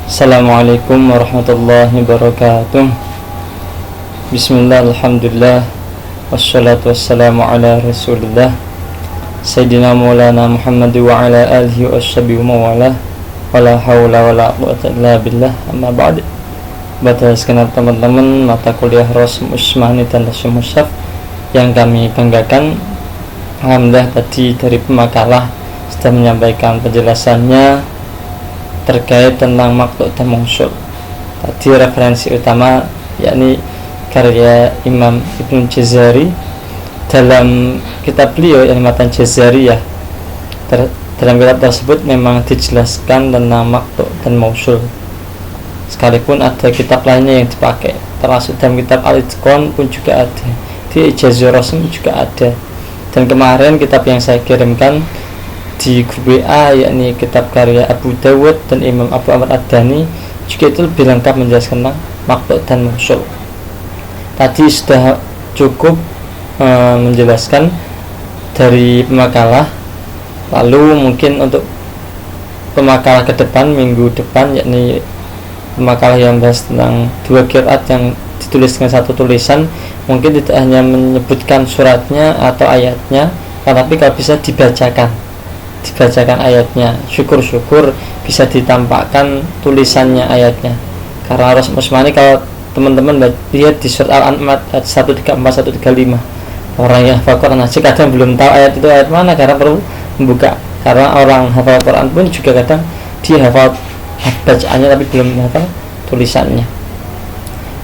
Assalamualaikum warahmatullahi wabarakatuh. Bismillah, alhamdulillah, wassalatu wassalamu ala rasulillah Sayyidina maulana Muhammad wa ala alihi wa ashabihi wa mawalah. Wala hawla wala quwwata illa billah. Amma ba'd. Baca segenap teman-teman mata kuliah Rasim Usmani dan Rasim Mushaf yang kami banggakan, alhamdulillah tadi dari pemakalah sudah menyampaikan penjelasannya terkait tentang maqtu' dan mausul. Tadi referensi utama yakni karya Imam Ibnu Jazari dalam kitab beliau yang Matan Jazariyah. Dalam kitab tersebut memang dijelaskan tentang maqtu' dan mausul. Sekalipun ada kitab lainnya yang dipakai, termasuk dalam kitab Al-Itqan pun juga ada, di Ijazul Rasim juga ada. Dan kemarin kitab yang saya kirimkan di grup WA yakni kitab karya Abu Dawud dan Imam Abu Amr Ad-Dani juga itu lebih lengkap menjelaskan tentang maqtu' dan mausul. Tadi sudah cukup menjelaskan dari pemakalah. Lalu mungkin untuk pemakalah ke depan, minggu depan, yakni pemakalah yang bahas tentang dua qiraat yang ditulis dengan satu tulisan, mungkin tidak hanya menyebutkan suratnya atau ayatnya, tetapi kalau bisa dibacakan ayatnya. Syukur-syukur bisa ditampakkan tulisannya ayatnya. Karena Rasim Usmani kalau teman-teman lihat di surat Al-An'am 134 135, orang yang hafal Quran aja kadang belum tahu ayat itu ayat mana karena perlu membuka. Karena orang hafal Quran pun juga kadang dia hafal bacaannya tapi belum hafal tulisannya.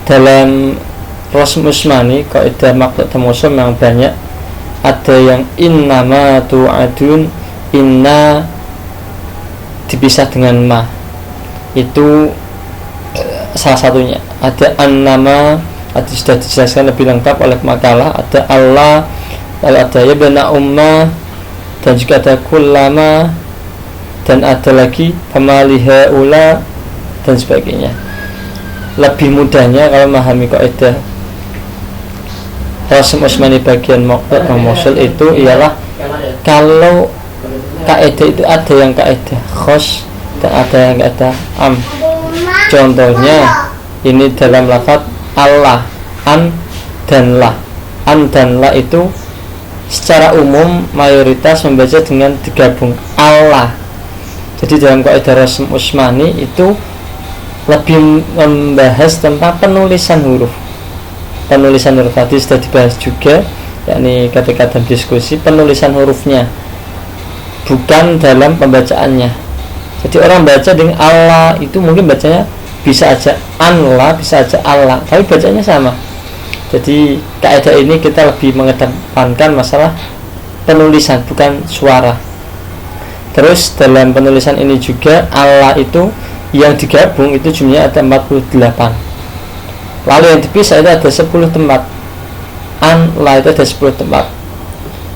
Dalam Rasim Usmani kaidah maqtu' dan mausul memang banyak. Ada yang innama tu'adun, inna dipisah dengan ma, itu salah satunya. Ada annama, sudah dijelaskan lebih lengkap oleh makalah. Ada Allah, lalu ada ya bena umma, dan juga ada kullama, dan ada lagi famaliha ula dan sebagainya. Lebih mudahnya kalau memahami kaidah Rasim Usmani bagian maqtu' dan mausul itu ialah kalau kaidah itu ada yang kaidah khos dan ada yang kaidah am. Contohnya ini dalam lafaz Allah, an dan la. An dan la itu secara umum mayoritas membaca dengan digabung Allah. Jadi dalam kaidah Rasim Usmani itu lebih membahas tentang penulisan huruf. Penulisan huruf tadi sudah dibahas juga, yakni ketika dalam diskusi penulisan hurufnya, bukan dalam pembacaannya. Jadi orang baca dengan Allah itu mungkin bacanya bisa aja Allah, bisa aja Allah, tapi bacanya sama. Jadi kaidah ini kita lebih mengedepankan masalah penulisan bukan suara. Terus dalam penulisan ini juga Allah itu yang digabung itu jumlahnya ada 48. Lalu yang dipisah itu ada 10 tempat. Allah itu ada 10 tempat.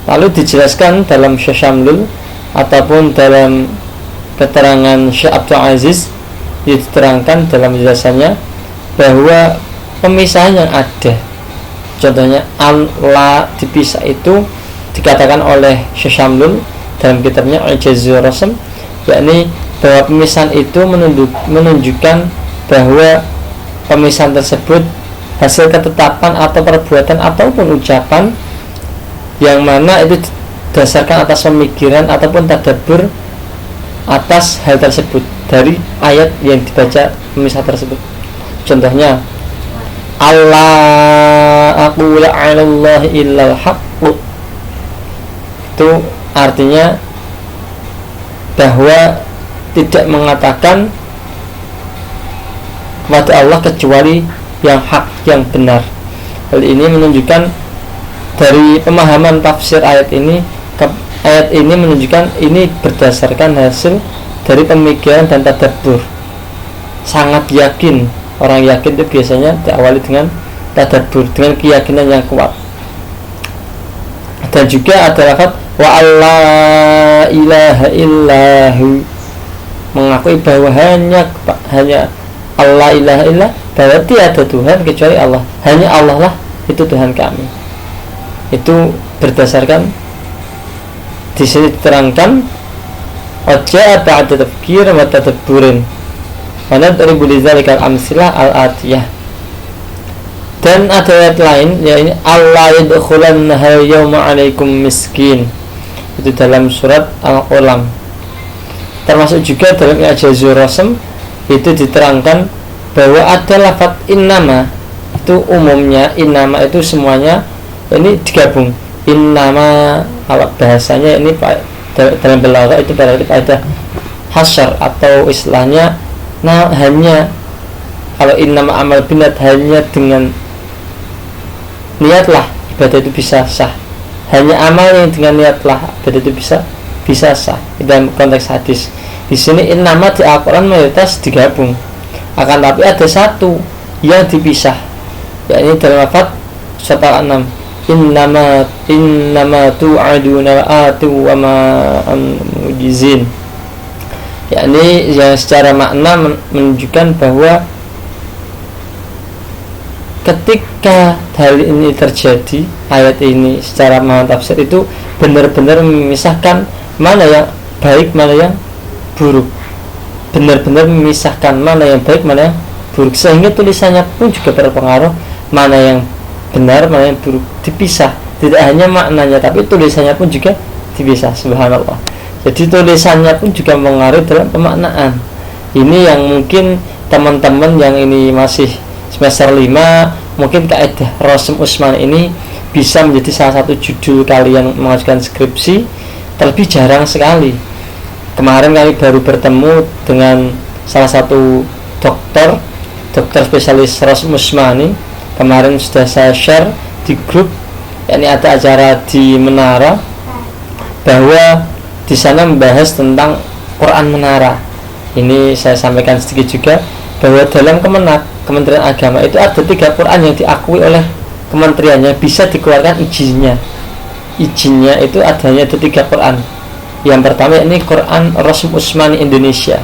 Lalu dijelaskan dalam Syamlul ataupun dalam keterangan Syekh Abdul Aziz, diterangkan dalam penjelasannya bahwa pemisahan yang ada, contohnya Allah dipisah itu dikatakan oleh Syekh Syamlul dalam kitabnya Ijazul Rasim, yakni bahwa pemisahan itu menunjukkan bahwa pemisahan tersebut hasil ketetapan atau perbuatan ataupun ucapan yang mana itu didasarkan atas pemikiran ataupun tadabbur atas hal tersebut dari ayat yang dibaca pemisah tersebut. Contohnya Allah aqulu 'alallahi illal haqq, itu artinya bahwa tidak mengatakan kepada Allah kecuali yang hak, yang benar. Hal ini menunjukkan dari pemahaman tafsir ayat ini, ayat ini menunjukkan ini berdasarkan hasil dari pemikiran dan tadabbur. Sangat yakin, orang yakin itu biasanya diawali dengan tadabbur, dengan keyakinan yang kuat. Dan juga ada lafaz wa alla ilaha illahu, mengakui bahwa hanya Allah ilaha illah, bahwa tiada Tuhan kecuali Allah, hanya Allah lah itu Tuhan kami. Itu berdasarkan di sini diterangkan Wajah ba'da tafkir wa tadabburin, wa nadribu lidzalikal amsilah al-atiyah. Dan ada ayat lain, yaitu Allah yadkhulannaha yawma 'alaikum miskin. Itu dalam surat Al-Qalam. Termasuk juga dalam I'jazur Rasm itu diterangkan bahwa ada lafaz innama, itu umumnya innama itu semuanya ini digabung. Innama kalau bahasanya ini dalam balaghah itu berarti ada hasar atau istilahnya hanya kalau innama amal binat hanya dengan niatlah ibadah itu bisa sah. Hanya amal yang dengan niatlah ibadah itu bisa sah. Dalam konteks hadis di sini innama di Al-Quran mayoritas digabung, akan tapi ada satu yang dipisah, yakni dalam lafaz surat Al-An'am innama tu'aduna la'atu wa ma mujizin, yakni yang secara makna menunjukkan bahwa ketika hal ini terjadi, ayat ini secara makna tafsir itu benar-benar memisahkan mana yang baik mana yang buruk, benar-benar memisahkan mana yang baik mana yang buruk, sehingga tulisannya pun juga berpengaruh mana yang benar mana yang buruk, dipisah. Tidak hanya maknanya tapi tulisannya pun juga dipisah. Subhanallah. Jadi tulisannya pun juga mengaruh dalam pemaknaan. Ini yang mungkin teman-teman yang ini masih semester 5, mungkin kaidah Rasm Utsmani ini bisa menjadi salah satu judul kalian mengajukan skripsi. Terlebih jarang sekali. Kemarin kami baru bertemu dengan salah satu dokter spesialis Rasm Utsmani. Kemarin sudah saya share di grup, yakni ada acara di Menara, bahwa di sana membahas tentang Quran Menara. Ini saya sampaikan sedikit juga bahwa dalam Kementerian Agama itu ada 3 Quran yang diakui oleh kementeriannya, bisa dikeluarkan izinnya itu adanya ada 3 Quran. Yang pertama ini Quran Rasm Utsmani Indonesia,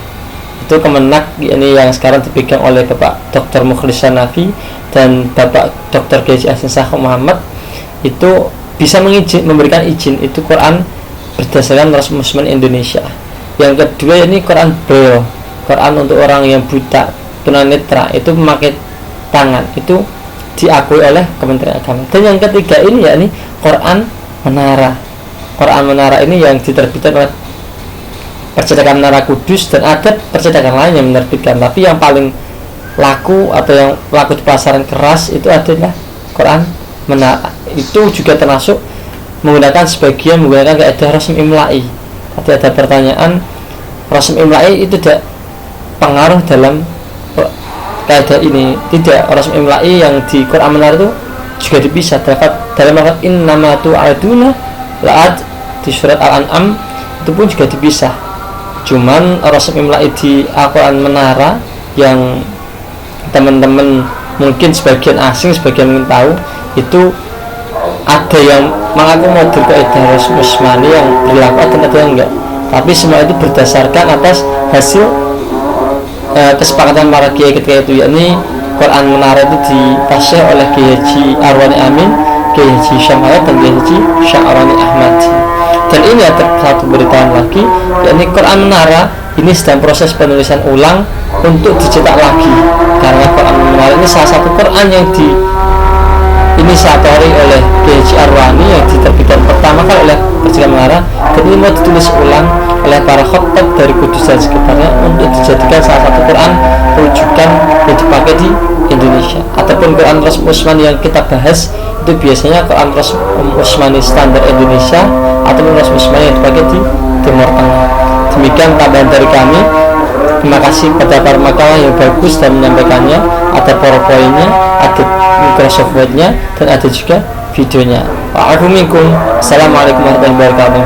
itu Kemenak, ini yang sekarang dipegang oleh Bapak Dr. Mukhlis Hanafi dan Bapak Dr. Ghazi Ahsan Sakho Muhammad, itu bisa memberikan izin itu Quran berdasarkan Rasm Utsmani Indonesia. Yang kedua ini Quran Braille, Quran untuk orang yang buta tunanetra, itu memakai tangan, itu diakui oleh Kementerian Agama. Dan yang ketiga ini yakni Quran Menara. Quran Menara ini yang diterbitkan oleh Percetakan Menara Kudus, dan ada percetakan lain yang menerbitkan, tapi yang paling laku atau yang laku di pasaran keras itu adalah Quran Menara. Itu juga termasuk sebagian menggunakan kaidah Rasm Imla'i. Ada pertanyaan, Rasm Imla'i itu tidak pengaruh dalam kaidah ini? Tidak, Rasm Imla'i yang di Quran Menara itu juga dipisah. Dalam lafaz innama tu'aduna la'at di surat Al-An'am itu pun juga dipisah. Cuman Rasm Imla'i di Al-Quran Menara yang teman-teman mungkin sebagian asing, sebagian mungkin tahu, itu ada yang mengakomodir kaidah Rasm Utsmani yang berlaku, ada yang enggak. Tapi semua itu berdasarkan atas hasil kesepakatan para kiai ketika itu, yakni Quran Menara itu dipasih oleh Kiai Haji Arwani Amin, Kiai Haji Syam'ayat dan Kiai Haji Sya'rani Ahmadi. Dan ini ada satu beritaan lagi, yakni Quran Menara ini sedang proses penulisan ulang untuk dicetak lagi, karena Quran Menara ini salah satu Quran yang diinisiatori oleh Kiai Haji Arwani, yang diterbitkan pertama kali oleh Percetakan Menara, dan ini mau ditulis ulang oleh para khatib dari Kudus dan sekitarnya untuk dijadikan salah satu Quran rujukan yang dipakai di Indonesia. Ataupun Quran Rasm Utsmani yang kita bahas itu biasanya Quran Rasm Utsmani standar Indonesia ataupun Rasm Utsmani yang dipakai di Timur Tengah. Demikian tambahan dari kami. Terima kasih pada para makalah yang bagus dan menyampaikannya. Ada PowerPoint-nya, ada Microsoft Word-nya, dan ada juga videonya. Wa'alaikumsalam warahmatullahi wabarakatuh.